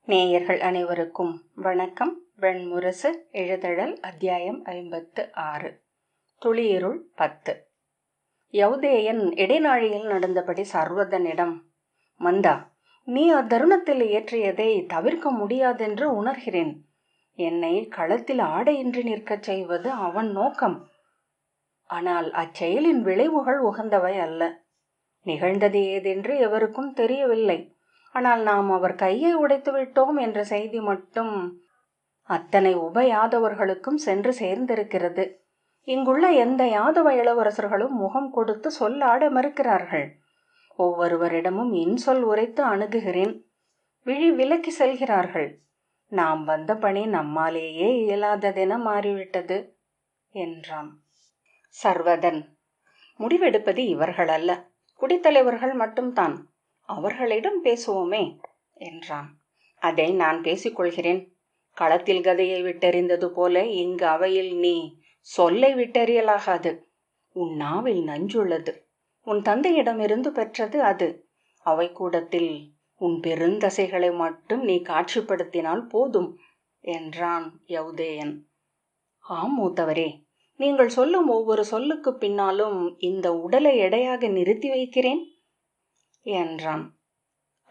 நேயர்கள் அனைவருக்கும் வணக்கம். வெண்முரசு எழுதழல் அத்தியாயம் 56. துளியிருள் 10. யௌதேயன் இடைநாழியில் நடந்தபடி சர்வதனிடம், மந்தா, நீ அத்தருணத்தில் இயற்றியதை தவிர்க்க முடியாதென்று உணர்கிறேன். என்னை களத்தில் ஆடையின்றி நிற்கச் செய்வது அவன் நோக்கம். ஆனால் அச்செயலின் விளைவுகள் உகந்தவை அல்ல. நிகழ்ந்தது ஏதென்று எவருக்கும் தெரியவில்லை. ஆனால் நாம் அவர் கையை உடைத்து விட்டோம் என்ற செய்தி மட்டும் அத்தனை யாதவர்களுக்கும் சென்று சேர்ந்திருக்கிறது. இங்குள்ள எந்த யாதவ இளவரசர்களும் முகம் கொடுத்து சொல்லாட மறுக்கிறார்கள். ஒவ்வொருவரிடமும் இன்சொல் உரைத்து அணுகுகிறேன். விழி விலக்கி செல்கிறார்கள். நாம் வந்த பணி நம்மாலேயே இயலாததென மாறிவிட்டது என்றான். சர்வதன், முடிவெடுப்பது இவர்கள் அல்ல, குடித்தலைவர்கள் மட்டும்தான். அவர்களிடம் பேசுவோமே என்றான். அதை நான் பேசிக்கொள்கிறேன். களத்தில் கதையை விட்டெறிந்தது போல இங்கு அவையில் நீ சொல்லை விட்டெறியலாகாது. உன் நாவில் நஞ்சுள்ளது. உன் தந்தையிடமிருந்து பெற்றது அது. அவை கூடத்தில் உன் பெருந்தசைகளை மட்டும் நீ காட்சிப்படுத்தினால் போதும் என்றான் யௌதேயன். ஆம் மூத்தவரே, நீங்கள் சொல்லும் ஒவ்வொரு சொல்லுக்கு பின்னாலும் இந்த உடலை எடையாக நிறுத்தி வைக்கிறேன் என்றான்.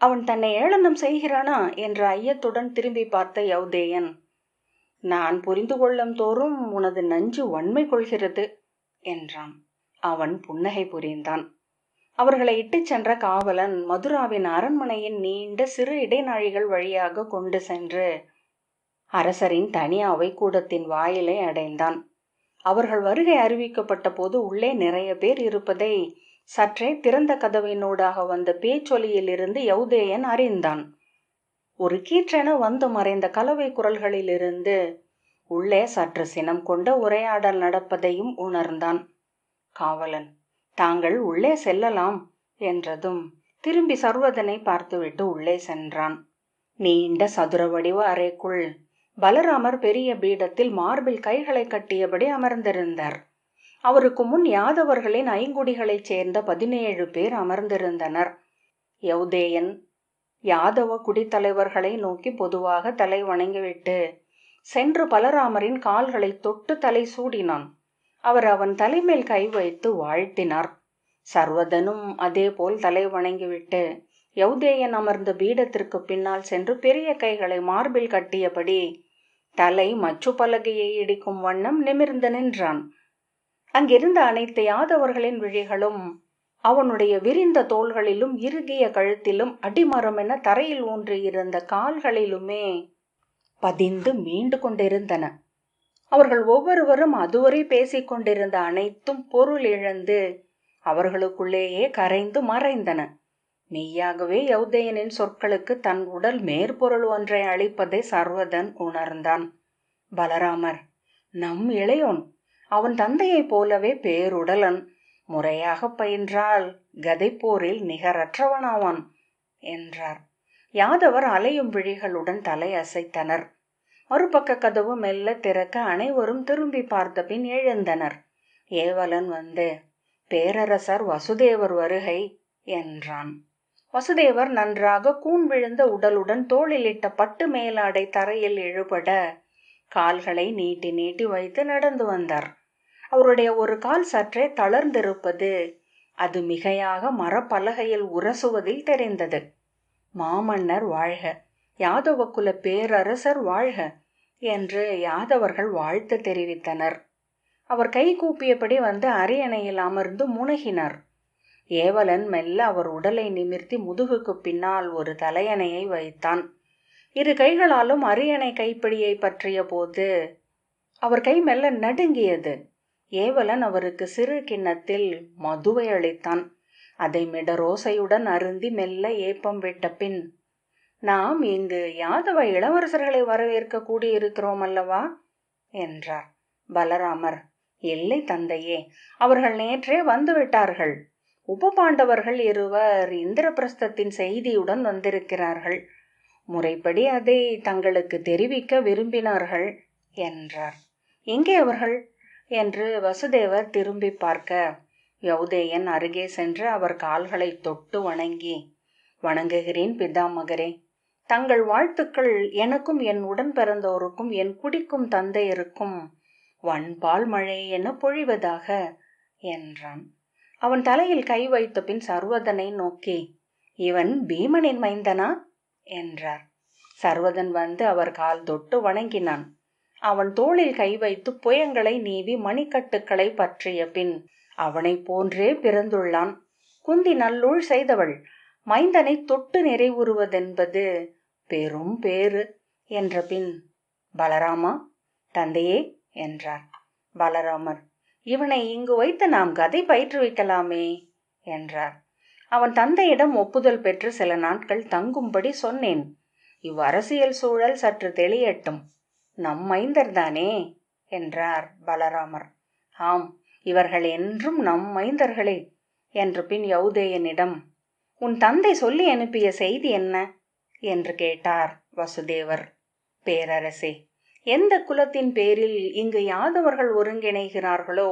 அவன் தன்னை ஏளனம் செய்கிறானா என்ற ஐயத்துடன் திரும்பி பார்த்த யௌதேயன், நான் புரிந்து கொள்ளும் தோறும் உனது நஞ்சு வன்மை கொள்கிறது என்றான். அவன் புன்னகை புரிந்தான். அவர்களை இட்டுச் சென்ற காவலன் மதுராவின் அரண்மனையின் நீண்ட சிறு இடைநாழிகள் வழியாக கொண்டு சென்று அரசரின் தனி அவை கூடத்தின் வாயிலை அடைந்தான். அவர்கள் வருகை அறிவிக்கப்பட்ட போது உள்ளே நிறைய பேர் இருப்பதை சற்றே திறந்த கதவினூடாக வந்த பேச்சொலியிலிருந்து யௌதேயன் அறிந்தான். ஒரு கீற்றென வந்து மறைந்த கலவை குரல்களிலிருந்து உள்ளே சற்று சினம் கொண்ட உரையாடல் நடப்பதையும் உணர்ந்தான். காவலன், தாங்கள் உள்ளே செல்லலாம் என்றதும் திரும்பி சர்வதனை பார்த்துவிட்டு உள்ளே சென்றான். நீண்ட சதுர வடிவ அறைக்குள் பலராமர் பெரிய பீடத்தில் மார்பில் கைகளை கட்டியபடி அமர்ந்திருந்தார். அவருக்கு முன் யாதவர்களின் ஐங்குடிகளைச் சேர்ந்த 17 பேர் அமர்ந்திருந்தனர். யௌதேயன் யாதவ குடித்தலைவர்களை நோக்கி பொதுவாக தலை வணங்கிவிட்டு சென்று பலராமரின் கால்களை தொட்டு தலை சூடினான். அவர் அவன் தலைமேல் கை வைத்து வாழ்த்தினார். சர்வதனும் அதே போல் தலை வணங்கிவிட்டு யௌதேயன் அமர்ந்த பீடத்திற்கு பின்னால் சென்று பெரிய கைகளை மார்பில் கட்டியபடி தலை மச்சு பலகையை இடிக்கும் வண்ணம் நிமிர்ந்து நின்றான். அங்கிருந்த அனைத்து யாதவர்களின் விழிகளும் அவனுடைய விரிந்த தோள்களிலும் இறுகிய கழுத்திலும் அடிமரம் என தரையில் ஊன்றியிருந்த கால்களிலுமே பதிந்து மீண்டு கொண்டிருந்தன. அவர்கள் ஒவ்வொருவரும் அதுவரை பேசிக்கொண்டிருந்த அனைத்தும் பொருள் இழந்து அவர்களுக்குள்ளேயே கரைந்து மறைந்தன. மெய்யாகவே யௌதேயனின் சொற்களுக்கு தன் உடல் மேற்பொருள் ஒன்றை அளிப்பதை சர்வதன் உணர்ந்தான். பலராமர் நம் இளையோன், அவன் தந்தையைப் போலவே பேருடலன், முறையாக பயின்றால் கதை போரில் நிகரற்றவனாவான் என்றார். யாதவர் அலையும் விழிகளுடன் தலை அசைத்தனர். மறுபக்க கதவு மெல்ல திறக்க அனைவரும் திரும்பி பார்த்த பின் எழுந்தனர். ஏவலன் வந்து, பேரரசர் வசுதேவர் வருகை என்றான். வசுதேவர் நன்றாக கூன் விழுந்த உடலுடன் தோளிலிட்ட பட்டு மேலாடை தரையில் இழுபட கால்களை நீட்டி நீட்டி வைத்து நடந்து வந்தார். அவருடைய ஒரு கால் சற்றே தளர்ந்திருப்பது அது மிகையாக மரப்பலகையில் உரசுவதில் தெரிந்தது. மாமன்னர் வாழ்க, யாதவ குல பேரரசர் வாழ்க என்று யாதவர்கள் வாழ்த்து தெரிவித்தனர். அவர் கை கூப்பியபடி வந்து அரியணையில் அமர்ந்து முனகினார். ஏவலன் மெல்ல அவர் உடலை நிமிர்த்தி முதுகுக்கு பின்னால் ஒரு தலையணையை வைத்தான். இரு கைகளாலும் அரியணை கைப்பிடியை பற்றிய போது அவர் கை மெல்ல நடுங்கியது. ஏவலன் அவருக்கு சிறு கிண்ணத்தில் மதுவை அளித்தான். அதை மிடரோசையுடன் அருந்தி மெல்ல ஏப்பம் விட்ட பின், நாம் இங்கு யாதவ இளவரசர்களை வரவேற்க கூடியிருக்கிறோம் அல்லவா என்றார். பலராமர், இல்லை தந்தையே, அவர்கள் நேற்றே வந்துவிட்டார்கள். உபபாண்டவர்கள் இருவர் இந்திரபிரஸ்தத்தின் செய்தியுடன் வந்திருக்கிறார்கள். முறைப்படி அதை தங்களுக்கு தெரிவிக்க விரும்பினார்கள் என்றார். எங்கே அவர்கள் என்று வசுதேவர் திரும்பி பார்க்க யௌதேயன் அருகே சென்று அவர் கால்களை தொட்டு வணங்கி, வணங்குகிறேன் பிதாமகரே, தங்கள் வாழ்த்துக்கள் எனக்கும் என் உடன் பிறந்தோருக்கும் என் குடிக்கும் தந்தையருக்கும் வன்பால் மழை என பொழிவதாக என்றான். அவன் தலையில் கை வைத்த பின் சர்வதனை நோக்கி, இவன் பீமனின் மைந்தனா என்றார். சர்வதன் வந்து அவர் கால் தொட்டு வணங்கினான். அவன் தோளில் கை வைத்து புயங்களை நீவி மணிக்கட்டுக்களை பற்றிய பின் அவனை போன்றே பிறந்துள்ளான். குந்தி நல்லூழ் செய்தவள். மைந்தனை தொட்டு நிறைவுறுவதென்பது பெரும் பேறு என்ற பின், பலராமா தந்தையே என்றார். பலராமர், இவனை இங்கு வைத்து நாம் கதை பயிற்றுவிக்கலாமே என்றார். அவன் தந்தையிடம் ஒப்புதல் பெற்று சில நாட்கள் தங்கும்படி சொன்னேன். இவ்வரசியல் சூழல் சற்று தெளியட்டும். நம் மைந்தர்தானே என்றார் பலராமர். ஆம், இவர்கள் என்றும் நம் மைந்தர்களே என்று பின் யௌதேயனிடம், உன் தந்தை சொல்லி அனுப்பிய செய்தி என்ன என்று கேட்டார் வசுதேவர். பேரரசே, எந்த குலத்தின் பேரில் இங்கு யாதவர்கள் ஒருங்கிணைகிறார்களோ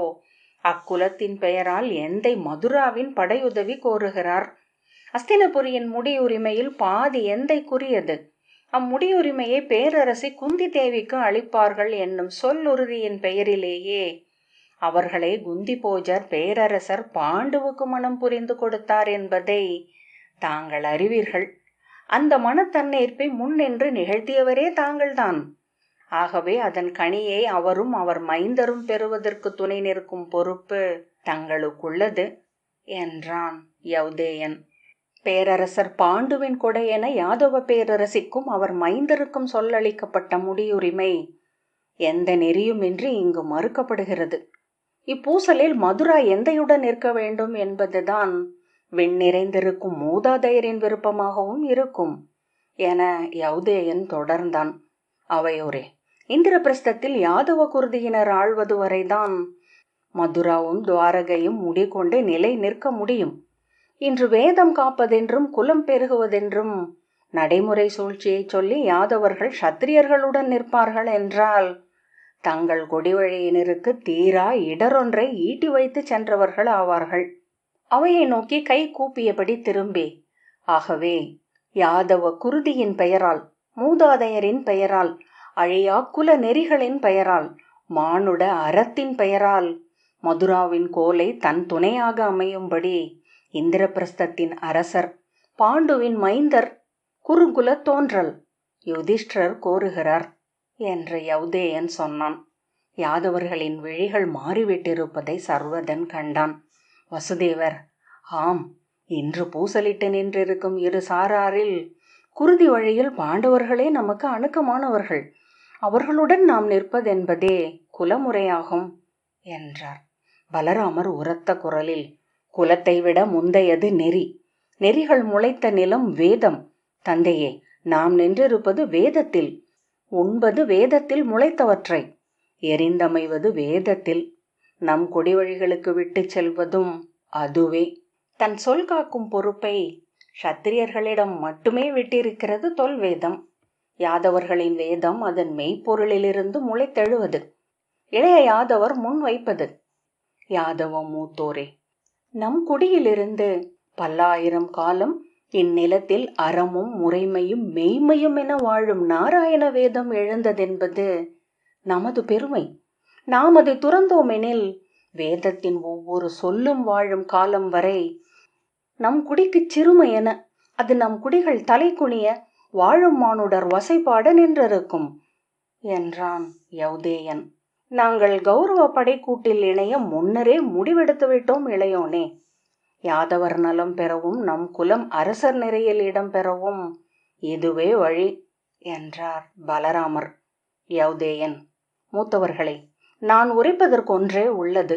அக்குலத்தின் பெயரால் எந்தை மதுராவின் படையுதவி கோருகிறார். அஸ்தினபுரியின் முடியுரிமையில் பாதி எந்தைக்குரியது. அம்முடியுரிமையை பேரரசி குந்தி தேவிக்கு அளிப்பார்கள் என்னும் சொல்லுறுதியின் பெயரிலேயே அவர்களை குந்தி போஜர் பேரரசர் பாண்டுவுக்கு மனம் புரிந்து கொடுத்தார் என்பதை தாங்கள் அறிவீர்கள். அந்த மனத்தன்னேற்பை முன்னின்று நிகழ்த்தியவரே தாங்கள்தான். ஆகவே அதன் கனியை அவரும் அவர் மைந்தரும் பெறுவதற்கு துணை நிற்கும் பொறுப்பு தங்களுக்குள்ளது என்றான் யௌதேயன். பேரரசர் பாண்டுவின் கொடையென யாதவ பேரரசிக்கும் அவர் மைந்தருக்கும் சொல்லளிக்கப்பட்ட முடியுரிமை எந்த நெறியுமின்றி இங்கு மறுக்கப்படுகிறது. இப்பூசலில் மதுரா எந்தையுடன் நிற்க வேண்டும் என்பதுதான் விண்ணிறைந்திருக்கும் மூதாதையரின் விருப்பமாகவும் இருக்கும் என யௌதேயன் தொடர்ந்தான். அவையோரே, இந்திரபிரஸ்தத்தில் யாதவ குருதியினர் ஆழ்வது வரைதான் மதுராவும் துவாரகையும் முடிகொண்டு நிலை நிற்க முடியும். இன்று வேதம் காப்பதென்றும் குலம் பெருகுவதென்றும் நடைமுறை சூழ்ச்சியை சொல்லி யாதவர்கள் சத்திரியர்களுடன் நிற்பார்கள் என்றால் தங்கள் கொடிவழியினருக்கு தீரா இடரொன்றை ஈட்டி வைத்து சென்றவர்கள் ஆவார்கள். அவையை நோக்கி கை கூப்பியபடி திரும்பி, ஆகவே யாதவ குருதியின் பெயரால், மூதாதையரின் பெயரால், அழியா குல நெறிகளின் பெயரால், மானுட அறத்தின் பெயரால் மதுராவின் கோலை தன் துணையாக அமையும்படி இந்திரபிரஸ்தத்தின் அரசர், பாண்டுவின் மைந்தர், குருகுல தோன்றல் யுதிஷ்டர் கோருகிறார் என்று யௌதேயன் சொன்னான். யாதவர்களின் விழிகள் மாறிவிட்டிருப்பதை சர்வதன் கண்டான். வசுதேவர், ஆம், இன்று பூசலிட்டு நின்றிருக்கும் இரு சாராரில் குருதி வழியில் பாண்டவர்களே நமக்கு அணுக்கமானவர்கள். அவர்களுடன் நாம் நிற்பதென்பதே குலமுறையாகும் என்றார். பலராமர் உரத்த குரலில், குலத்தை விட முந்தையது நெறி. நெறிகள் முளைத்த நிலம் வேதம். தந்தையே, நாம் நின்றிருப்பது வேதத்தில். உண்பது வேதத்தில் முளைத்தவற்றை. எரிந்தமைவது வேதத்தில். நம் கொடிவழிகளுக்கு விட்டு செல்வதும் அதுவே. தன் சொல் காக்கும் பொறுப்பை சத்திரியர்களிடம் மட்டுமே விட்டிருக்கிறது தொல்வேதம். யாதவர்களின் வேதம் அதன் மெய்ப்பொருளிலிருந்து முளைத்தெழுவது. இளைய யாதவர் முன் வைப்பது. யாதவ மூத்தோரே, நம் குடியிலிருந்து பல்லாயிரம் காலம் இந்நிலத்தில் அறமும் முறைமையும் மெய்மையும் என வாழும் நாராயண வேதம் எழுந்ததென்பது நமது பெருமை. நாம் அதை துறந்தோமெனில் வேதத்தின் ஒவ்வொரு சொல்லும் வாழும் காலம் வரை நம் குடிக்கு சிறுமை என அது நம் குடிகள் தலை குனிய வாழும் மானுடர் வசைபாட நின்றிருக்கும் என்றான் யௌதேயன். நாங்கள் கௌரவ படைக்கூட்டில் இணைய முன்னரே முடிவெடுத்து விட்டோம் இளையோனே. யாதவர் நலம் பெறவும் நம் குலம் அரசர் நிறையில் இடம் பெறவும் இதுவே வழி என்றார் பலராமர். யௌதேயன், மூத்தவர்களே, நான் உரைப்பதற்கொன்றே உள்ளது.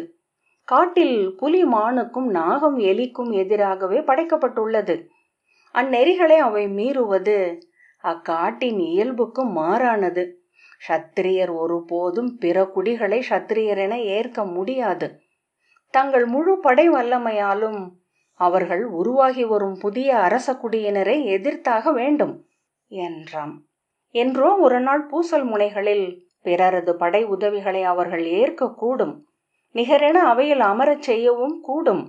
காட்டில் புலி மானுக்கும் நாகம் எலிக்கும் எதிராகவே படைக்கப்பட்டுள்ளது. அந்நெறிகளை அவை மீறுவது அக்காட்டின் இயல்புக்கு மாறானது. சத்திரியர் ஒருபோதும் பிற குடிகளை சத்திரியர் என ஏற்க முடியாது. தங்கள் முழு படை வல்லமையாலும் அவர்கள் உருவாகி வரும் புதிய அரச குடியினரை எதிர்த்தாக வேண்டும் என்றான். என்றோ ஒரு நாள் பூசல் முனைகளில் பிறரது படை உதவிகளை அவர்கள் ஏற்கக்கூடும். நிகரென அவையில் அமரச் செய்யவும் கூடும்.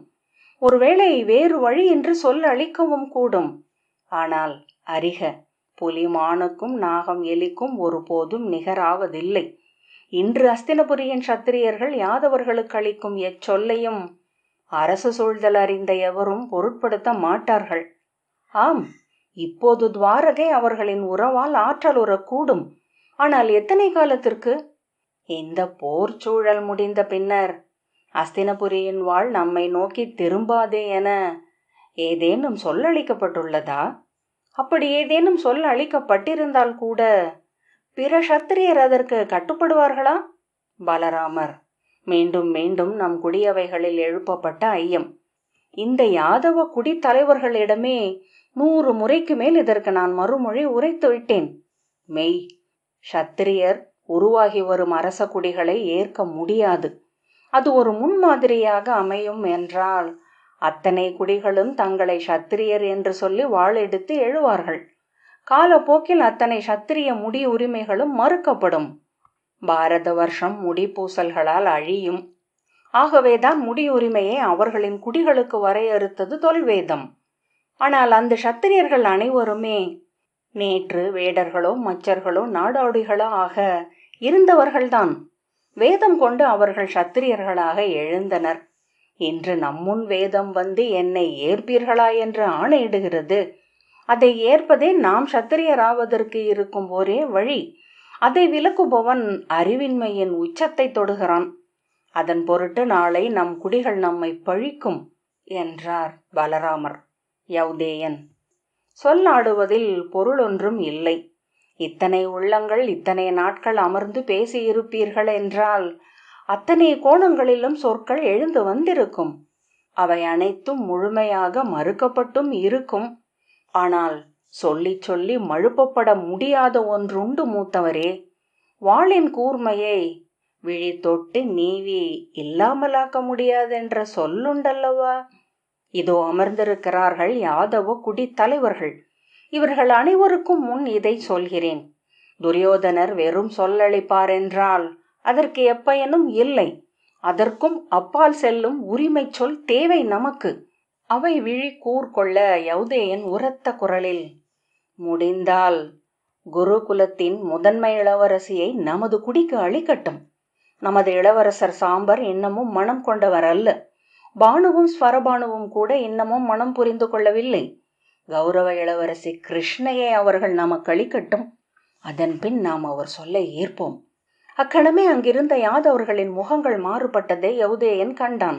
ஒருவேளை வேறு வழி என்று சொல் அளிக்கவும் கூடும். ஆனால் அறிக, புலி மானுக்கும் நாகம் எலிக்கும் ஒருபோதும் நிகராவதில்லை. இன்று அஸ்தினபுரியின் சத்திரியர்கள் யாதவர்களுக்கு அளிக்கும் எச்சொல்லையும் அரசு சூழ்தல் அறிந்த எவரும் பொருட்படுத்த மாட்டார்கள். ஆம், இப்போது துவாரகை அவர்களின் உறவால் ஆற்றலுறக்கூடும். ஆனால் எத்தனை காலத்திற்கு? இந்த போர் சூழல் முடிந்த பின்னர் அஸ்தினபுரியின் வாழ் நம்மை நோக்கி திரும்பாதே என ஏதேனும் சொல்லளிக்கப்பட்டுள்ளதா? அப்படி ஏதேனும் சொல்ல அளிக்கப்பட்டிருந்தால் கூட பிற சத்திரியர் அதற்கு கட்டுப்படுவார்களா? பலராமர் மீண்டும் மீண்டும் நம் குடியவைகளில் எழுப்பப்பட்ட ஐயம். இந்த யாதவ குடித்தலைவர்களிடமே 100 முறைக்கு மேல் இதற்கு நான் மறுமொழி உரைத்து விட்டேன். மெய், சத்திரியர் உருவாகி வரும் அரச குடிகளை ஏற்க முடியாது. அது ஒரு முன்மாதிரியாக அமையும் என்றால் அத்தனை குடிகளும் தங்களை சத்திரியர் என்று சொல்லி வாளெடுத்து எழுவார்கள். காலப்போக்கில் அத்தனை சத்திரிய முடி உரிமைகளும் மறுக்கப்படும். பாரத வருஷம் முடிப்பூசல்களால் அழியும். ஆகவேதான் முடியுரிமையை அவர்களின் குடிகளுக்கு வரையறுத்தது தொல்வேதம். ஆனால் அந்த சத்திரியர்கள் அனைவருமே நேற்று வேடர்களோ மச்சர்களோ நாடோடிகளோ ஆக இருந்தவர்கள்தான். வேதம் கொண்டு அவர்கள் சத்திரியர்களாக எழுந்தனர். இன்று நம்முன் வேதம் வந்து என்னை ஏற்பீர்களா என்று ஆணையிடுகிறது. அதை ஏற்பதே நாம் சத்திரியராவதற்கு இருக்கும் ஒரே வழி. அதை விலக்குபவன் அறிவின்மையின் உச்சத்தை தொடுகிறான். அதன் பொருட்டு நாளை நம் குடிகள் நம்மை பழிக்கும் என்றார் பலராமர். யௌதேயன், சொல்லாடுவதில் பொருளொன்றும் இல்லை. இத்தனை உள்ளங்கள் இத்தனை நாட்கள் அமர்ந்து பேசியிருப்பீர்கள் என்றால் அத்தனை கோணங்களிலும் சொற்கள் எழுந்து வந்திருக்கும். அவை அனைத்தும் முழுமையாக மறுக்கப்பட்டும் இருக்கும். ஆனால் சொல்லி சொல்லி மழுப்பப்பட முடியாத ஒன்றுண்டு மூத்தவரே. வாளின் கூர்மையை விழி தொட்டு நீவி இல்லாமலாக்க முடியாதென்ற சொல்லுண்டல்லவா? இதோ அமர்ந்திருக்கிறார்கள் யாதவ குடித்தலைவர்கள். இவர்கள் அனைவருக்கும் முன் இதை சொல்கிறேன். துரியோதனர் வெறும் சொல்லளிப்பார் என்றால் அதற்கு எப்பயனும் இல்லை. அதற்கும் அப்பால் செல்லும் உரிமை சொல் தேவை நமக்கு. அவை விழி கூர்கொள்ள யௌதேயன் உரத்த குரலில், முடிந்தால் குருகுலத்தின் முதன்மை இளவரசியை நமது குடிக்கு அளிக்கட்டும். நமது இளவரசர் சாம்பர் இன்னமும் மனம் கொண்டவர் அல்ல. பானுவும் ஸ்வரபானுவும் கூட இன்னமும் மனம் புரிந்து கொள்ளவில்லை. கௌரவ இளவரசி கிருஷ்ணையை அவர்கள் நமக்கு அளிக்கட்டும். அதன் பின் நாம் அவர் சொல்ல ஏற்போம். அக்கணமே அங்கிருந்த யாதவர்களின் முகங்கள் மாறுபட்டதை யௌதேயன் கண்டான்.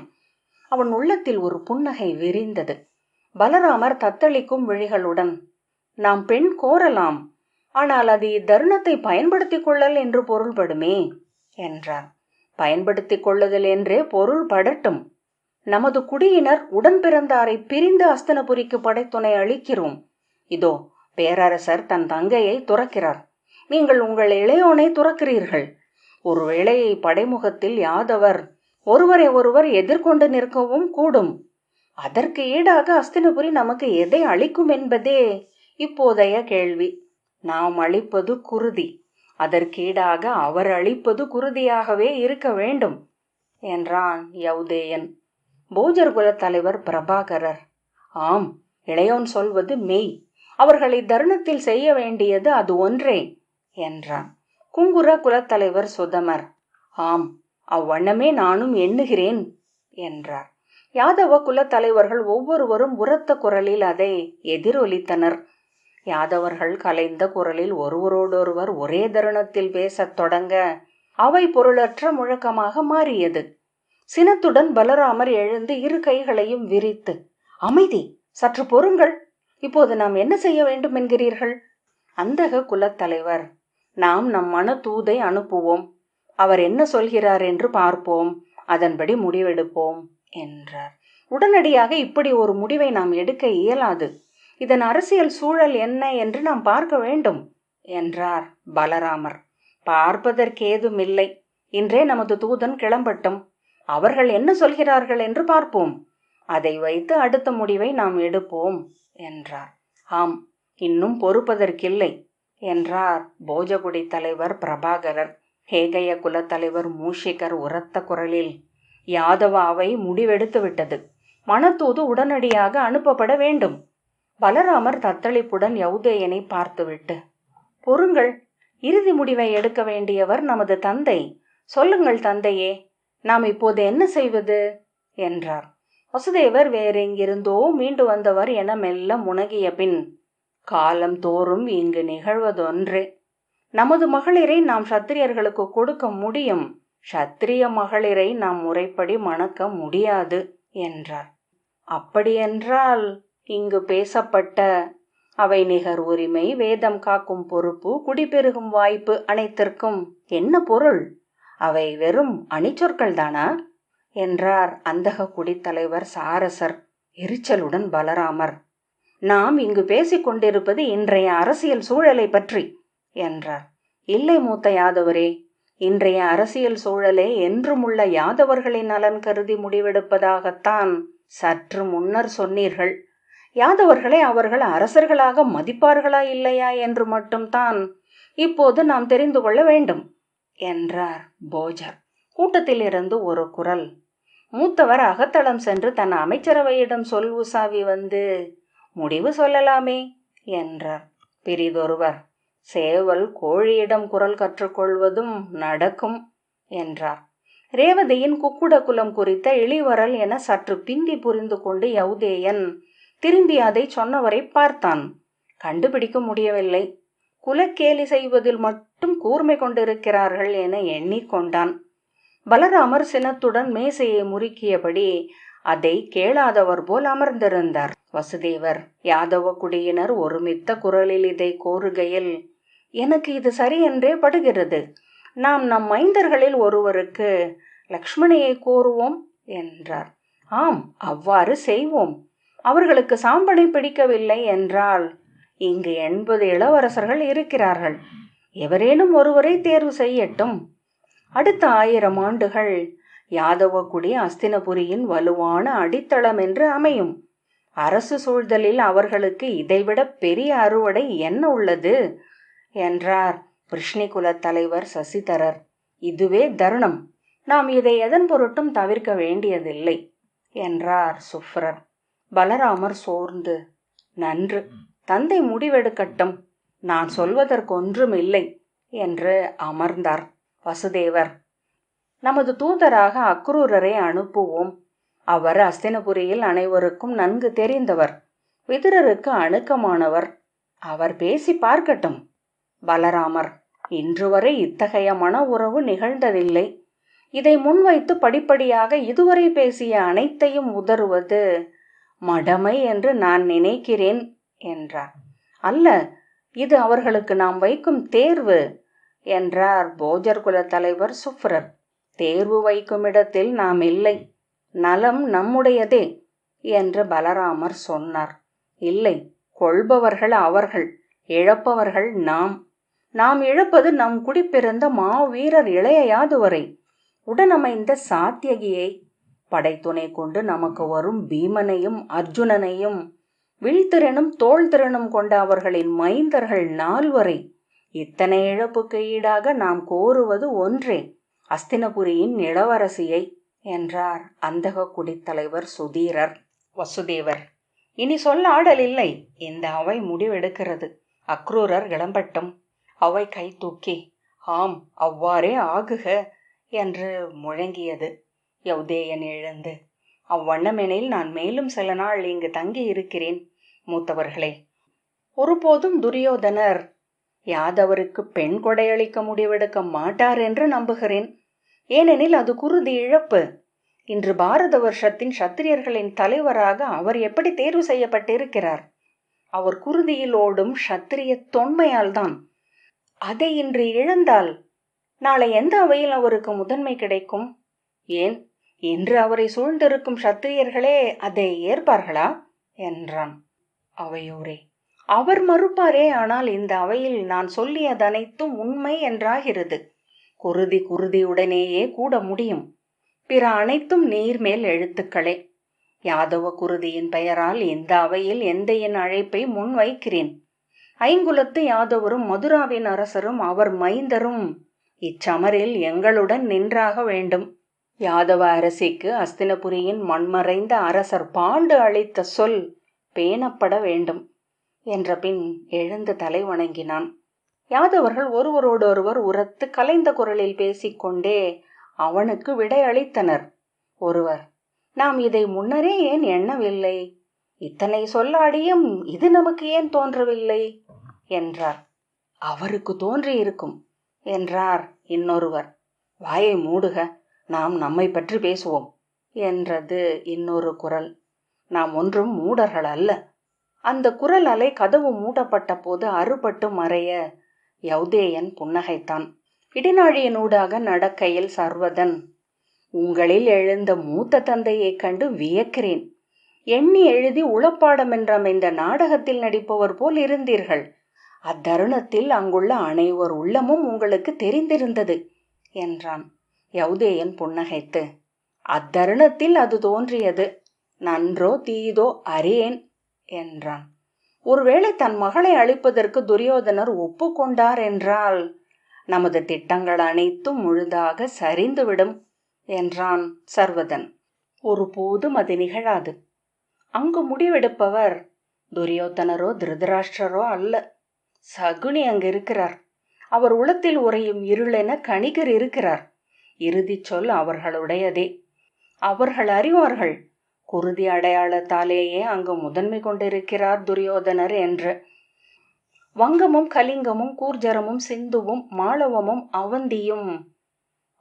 அவன் உள்ளத்தில் ஒரு புன்னகை விரிந்தது. பலராமர் தத்தளிக்கும் விழிகளுடன், நாம் பெண் கோரலாம், ஆனால் அது இத்தருணத்தை பயன்படுத்திக் கொள்ளல் என்று பொருள்படுமே என்றார். பயன்படுத்திக் கொள்ளுதல் என்றே பொருள் படட்டும். நமது குடியினர் உடன் பிறந்தாரை பிரிந்து அஸ்தினபுரிக்கு படைத்துணை அளிக்கிறோம். இதோ பேரரசர் தன் தங்கையை துறக்கிறார். நீங்கள் உங்கள் இளையோனை துறக்கிறீர்கள். ஒருவேளை படைமுகத்தில் யாதவர் ஒருவரை ஒருவர் எதிர்கொண்டு நிற்கவும் கூடும். அதற்கு ஈடாக அஸ்தினபுரி நமக்கு எதை அளிக்கும் என்பதே இப்போதைய கேள்வி. நாம் அளிப்பது குருதி. அதற்கீடாக அவர் அளிப்பது குருதியாகவே இருக்க வேண்டும் என்றான் யௌதேயன். போஜர் குல தலைவர் பிரபாகரர், ஆம், இளையோன் சொல்வது மெய். அவர்களை தருணத்தில் செய்ய வேண்டியது அது ஒன்றே என்றான். குங்குர குலத்தலைவர் சுதமர், ஆம், அவ்வண்ணமே நானும் எண்ணுகிறேன் என்றார். யாதவ குலத்தலைவர்கள் ஒவ்வொருவரும் உரத்த குரலில் அதை எதிரொலித்தனர். யாதவர்கள் கலைந்த குரலில் ஒருவரோடொருவர் ஒரே தருணத்தில் பேசத் தொடங்க அவை பொருளற்ற முழக்கமாக மாறியது. சினத்துடன் பலராமர் எழுந்து இரு கைகளையும் விரித்து, அமைதி, சற்று பொறுங்கள். இப்போது நாம் என்ன செய்ய வேண்டும் என்கிறீர்கள்? அந்தக குலத்தலைவர், நாம் நம் மன தூதை அனுப்புவோம். அவர் என்ன சொல்கிறார் என்று பார்ப்போம். அதன்படி முடிவெடுப்போம் என்றார். உடனடியாக இப்படி ஒரு முடிவை நாம் எடுக்க இயலாது. இதன் அரசியல் சூழல் என்ன என்று நாம் பார்க்க வேண்டும் என்றார் பலராமர். பார்ப்பதற்கேதுமில்லை. இன்றே நமது தூதன் கிளம்பட்டும். அவர்கள் என்ன சொல்கிறார்கள் என்று பார்ப்போம். அதை வைத்து அடுத்த முடிவை நாம் எடுப்போம் என்றார். ஆம், இன்னும் பொறுப்பதற்கில்லை என்றார் போஜகுடி தலைவர் பிரபாகரர். ஹேகைய குலத்தலைவர் மூஷிகர் உரத்த குரலில், யாதவ அவை முடிவெடுத்து விட்டது. மனத்தூது உடனடியாக அனுப்பப்பட வேண்டும். பலராமர் தத்தளிப்புடன் யௌதேயனை பார்த்துவிட்டு, பொறுங்கள், இறுதி முடிவை எடுக்க வேண்டியவர் நமது தந்தை. சொல்லுங்கள் தந்தையே, நாம் இப்போது என்ன செய்வது என்றார். வசுதேவர் வேறெங்கிருந்தோ மீண்டு வந்தவர் என மெல்ல முனகிய பின், காலம் தோறும் இங்கு நிகழ்வதொன்றே. நமது மகளிரை நாம் சத்திரியர்களுக்கு கொடுக்க முடியும், சத்திரிய மகளிரை நாம் முறைப்படி மணக்க முடியாது என்றார். அப்படியென்றால் இங்கு பேசப்பட்ட அவை நிகர் உரிமை, வேதம் காக்கும் பொறுப்பு, குடிபெருகும் வாய்ப்பு அனைத்திற்கும் என்ன பொருள்? அவை வெறும் அணிச்சொற்கள் தானா என்றார் அந்தக குடித்தலைவர் சாரசர். எரிச்சலுடன் பலராமர், நாம் இங்கு பேசிக் கொண்டிருப்பது இன்றைய அரசியல் சூழலை பற்றி என்றார். இல்லை மூத்த யாதவரே, இன்றைய அரசியல் சூழலே என்றுமுள்ள யாதவர்களின் நலன் கருதி முடிவெடுப்பதாகத்தான் சற்று முன்னர் சொன்னீர்கள். யாதவர்களை அவர்கள் அரசர்களாக மதிப்பார்களா இல்லையா என்று மட்டும்தான் இப்போது நாம் தெரிந்து கொள்ள வேண்டும் என்றார் போஜர். கூட்டத்திலிருந்து ஒரு குரல், மூத்தவர் அகத்தளம் சென்று தன் அமைச்சரவையிடம் சொல் உசாவி வந்து முடிவு சொல்லலாமே என்றார். பிரிதொருவர், சேவல் கோழியிடம் குரல் கற்றுக்கொள்வதும் நடக்கும் என்றார். ரேவதியின் குக்குட குலம் குறித்த இளிவரல் என சற்று பிந்தி புரிந்து கொண்டு யௌதேயன் திரும்பி அதை சொன்னவரை பார்த்தான். கண்டுபிடிக்க முடியவில்லை. குலக்கேலி செய்வதில் மட்டும் கூர்மை கொண்டிருக்கிறார்கள் என எண்ணிக்கொண்டான். பலராமர் சினத்துடன் மேசையை முறுக்கியபடி அதை கேளாதவர் போல் அமர்ந்திருந்தார். வசுதேவர், யாதவ குடியினர் ஒருமித்த குரலில் இதை கோருகையில் எனக்கு இது சரியென்றே படுகிறது. நாம் நம் மைந்தர்களில் ஒருவருக்கு லக்ஷ்மணியை கோருவோம் என்றார். ஆம், அவ்வாறு செய்வோம். அவர்களுக்கு சாம்பனை பிடிக்கவில்லை என்றால் இங்கு 80 இளவரசர்கள் இருக்கிறார்கள். எவரேனும் ஒருவரை தேர்வு செய்யட்டும். அடுத்த 1000 ஆண்டுகள் யாதவகுடி அஸ்தினபுரியின் வலுவான அடித்தளம் என்று அமையும். அரசு சூழ்தலில் அவர்களுக்கு இதைவிட பெரிய அறுவடை என்ன உள்ளது என்றார் விருஷ்ணிகுலத் தலைவர் சசிதரர். இதுவே தருணம். நாம் இதை எதன் பொருட்டும் தவிர்க்க வேண்டியதில்லை என்றார் சுப்ரர். பலராமர் சோர்ந்து, நன்று, தந்தை முடிவெடுக்கட்டும், நான் சொல்வதற்கொன்றுமில்லை என்று அமர்ந்தார். வசுதேவர், நமது தூதராக அக்ரூரரை அனுப்புவோம். அவர் அஸ்தினபுரியில் அனைவருக்கும் நன்கு தெரிந்தவர், விதுரருக்கு அணுக்கமானவர். அவர் பேசி பார்க்கட்டும். பலராமர், இன்று வரை இத்தகைய மன உறவு நிகழ்ந்ததில்லை. இதை முன்வைத்து படிப்படியாக இதுவரை பேசிய அனைத்தையும் உதறுவது மடமை என்று நான் நினைக்கிறேன் என்றார். அல்ல, இது அவர்களுக்கு நாம் வைக்கும் தேர்வு என்றார் போஜர் குல தலைவர் சுப்ரர். தேர்வு வைக்கும் இடத்தில் நாம் இல்லை, நலம் நம்முடையதே என்று பலராமர் சொன்னார். இல்லை, கொள்பவர்கள் அவர்கள், இழப்பவர்கள் நாம். நாம் இழப்பது நம் குடிப்பிறந்த மாவீரர் இளைய யாதுவரை, உடனமைந்த சாத்தியகியை, படைத்துணை கொண்டு நமக்கு வரும் பீமனையும் அர்ஜுனனையும், வில்திறனும் தோல் திறனும் கொண்ட அவர்களின் மைந்தர்கள் 4 இத்தனை இழப்புக்கு ஈடாக நாம் கோருவது ஒன்றே, அஸ்தினபுரியின் இளவரசியை என்றார் அந்தக குடித்தலைவர் சுதீரர். வசுதேவர், இனி சொல்ல ஆடல் இல்லை. இந்த அவை முடிவெடுக்கிறது. அக்ரூரர் கிளம்பட்டும். அவை கை தூக்கி ஆம், அவ்வாறே ஆகுக என்று முழங்கியது. யௌதேயன் எழுந்து, அவ்வண்ணமெனில் நான் மேலும் சில நாள் இங்கு தங்கி இருக்கிறேன். மூத்தவர்களே, ஒருபோதும் துரியோதனர் யாதவருக்கு பெண் கொடையளிக்க முடிவெடுக்க மாட்டார் என்று நம்புகிறேன். ஏனெனில் அது குருதி இழப்பு. இன்று பாரத வருஷத்தின் சத்திரியர்களின் தலைவராக அவர் எப்படி தேர்வு செய்யப்பட்டிருக்கிறார்? அவர் குருதியில் ஓடும் சத்திரிய தொன்மையால் தான். அதை இன்று இழந்தால் நாளை எந்த அவையில் அவருக்கு முதன்மை கிடைக்கும்? ஏன், இன்று அவரை சூழ்ந்திருக்கும் சத்திரியர்களே அதை ஏற்பார்களா என்றான். அவையோரே, அவர் மறுப்பாரே. ஆனால் இந்த அவையில் நான் சொல்லியதனைத்தும் உண்மை என்றாகிறது. குருதியுடனேயே கூட முடியும். பிற அனைத்தும் நீர்மேல் எழுத்துக்களே. யாதவ குருதியின் பெயரால் இந்த அவையில் எந்தையின் அழைப்பை முன்வைக்கிறேன். ஐங்குலத்து யாதவரும் மதுராவின் அரசரும் அவர் மைந்தரும் இச்சமரில் எங்களுடன் நின்றாக வேண்டும். யாதவ அரசிக்கு அஸ்தினபுரியின் மண்மறைந்த அரசர் பாண்டு அளித்த சொல் பேணப்பட வேண்டும் என்ற பின் எழுந்து தலை வணங்கினான். யாதவர்கள் ஒருவரோடொருவர் உரத்து கலைந்த குரலில் பேசிக்கொண்டே அவனுக்கு விடை அளித்தனர். ஒருவர், நாம் இதை முன்னரே ஏன் எண்ணவில்லை? இத்தனை சொல்லாடியும் இது நமக்கு ஏன் தோன்றவில்லை என்றார். அவருக்கு தோன்றியிருக்கும் என்றார் இன்னொருவர். வாயை மூடுக, நாம் நம்மை பற்றி பேசுவோம் என்றது இன்னொரு குரல். நாம் ஒன்றும் மூடர்கள் அல்ல. அந்த குரல் அலை கதவு மூடப்பட்ட போது அறுபட்டு மறைய யௌதேயன் புன்னகைத்தான். இடிநாழியினூடாக நடக்கையில் சர்வதன், உங்களில் எழுந்த மூத்த தந்தையைக் கண்டு வியக்கிறேன். எண்ணி எழுதி உளப்பாடம் என்றமைந்த நாடகத்தில் நடிப்பவர் போல் இருந்தீர்கள். அத்தருணத்தில் அங்குள்ள அனைவர் உள்ளமும் உங்களுக்கு தெரிந்திருந்தது என்றான். யௌதேயன் புன்னகைத்து, அத்தருணத்தில் அது தோன்றியது. நன்றோ தீதோ அறியேன் என்றான். ஒருவேளை தன் மகளை அழிப்பதற்கு துரியோதனர் ஒப்புக்கொண்டார் என்றால் நமது திட்டங்கள் அனைத்தும் முழுதாக சரிந்துவிடும் என்றான் சர்வதன். ஒருபோதும் அது நிகழாது. அங்கு முடிவெடுப்பவர் துரியோதனரோ திருதராஷ்டிரரோ அல்ல, சகுனி அங்கு இருக்கிறார். அவர் உளத்தில் உறையும் இருளென கணிகர் இருக்கிறார். இறுதி சொல் அவர்களுடையதே. அவர்கள் அறிவார்கள், குருதி அடையாளத்தாலேயே அங்கு முதன்மை கொண்டிருக்கிறார் துரியோதனர் என்று. வங்கமும் கலிங்கமும் கூர்ஜரமும் சிந்துவும் மாளவமும் அவந்தியும்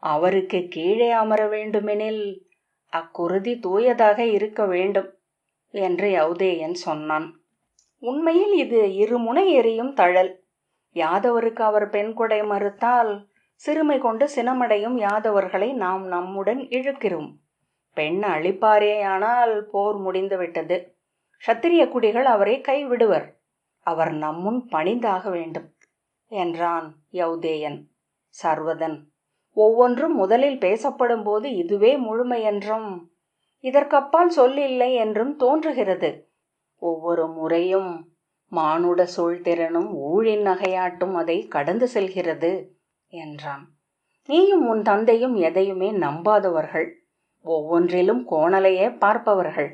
அவருக்கு கீழே அமர வேண்டுமெனில் அக்குருதி தூயதாக இருக்க வேண்டும் என்று யௌதேயன் சொன்னான். உண்மையில் இது இருமுனை எரியும் தழல். யாதவருக்கு அவர் பெண் கொடை மறுத்தால் சிறுமை கொண்டு சினமடையும் யாதவர்களை நாம் நம்முடன் இழுக்கிறோம். பெண் அழிப்பாரேயானால் போர் முடிந்துவிட்டது. சத்திரிய குடிகள் அவரை கைவிடுவர். அவர் நம்முன் பணிந்தாக வேண்டும் என்றான் யௌதேயன். சர்வதன், ஒவ்வொன்றும் முதலில் பேசப்படும் போது இதுவே முழுமை என்றும் இதற்கப்பால் சொல்லில்லை என்றும் தோன்றுகிறது. ஒவ்வொரு முறையும் மானுட சூழ்திறனும் ஊழின் நகையாட்டும் அதை கடந்து செல்கிறது என்றான். நீயும் உன் தந்தையும் எதையுமே நம்பாதவர்கள், ஒவ்வொன்றிலும் கோணலையே பார்ப்பவர்கள்.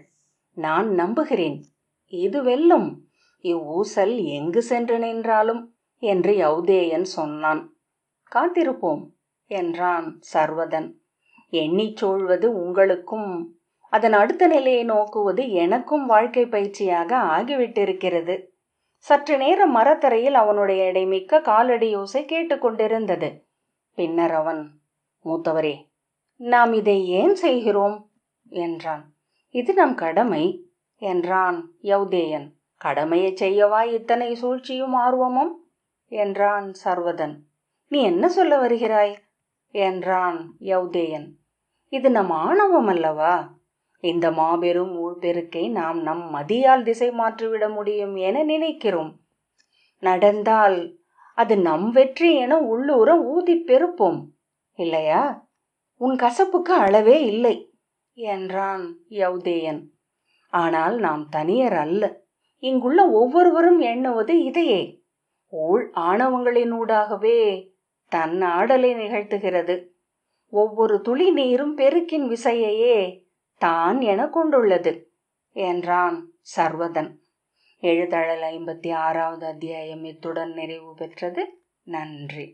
நான் நம்புகிறேன், இது வெல்லும், இவ்வூசல் எங்கு சென்று நின்றாலும் என்று யௌதேயன் சொன்னான். காத்திருப்போம் என்றான் சர்வதன். எண்ணிச் சூழ்வது உங்களுக்கும் அதன் அடுத்த நிலையை நோக்குவது எனக்கும் வாழ்க்கை பயிற்சியாக ஆகிவிட்டிருக்கிறது. சற்று நேரம் மரத்தரையில் அவனுடைய எடைமிக்க காலடி யோசை கேட்டுக்கொண்டிருந்தது. பின்னர் அவன், மூத்தவரே, நாம் இதை ஏன் செய்கிறோம் என்றான். இது நம் கடமை என்றான் யௌதேயன். கடமையை செய்யவா இத்தனை சூழ்ச்சியும் ஆர்வமும் என்றான் சர்வதன். நீ என்ன சொல்ல வருகிறாய் என்றான் யௌதேயன். இது நம் ஆணவம் அல்லவா? இந்த மாபெரும் ஊழ்பெருக்கை நாம் நம் மதியால் திசை மாற்றிவிட முடியும் என நினைக்கிறோம். நடந்தால் அது நம் வெற்றி என உள்ளூர ஊதி பெருப்போம், இல்லையா? உன் கசப்புக்கு அளவே இல்லை என்றான் யௌதேயன். ஆனால் நாம் தனியர் அல்ல. இங்குள்ள ஒவ்வொருவரும் எண்ணுவது இதையே. ஊழ் ஆணவங்களினூடாகவே தன் ஆடலை நிகழ்த்துகிறது. ஒவ்வொரு துளி நீரும் பெருக்கின் விசையையே தான் என கொண்டுள்ளது என்றான் சர்வதன். எழுதழல் 56வது அத்தியாயம் இத்துடன் நிறைவு பெற்றது. நன்றி.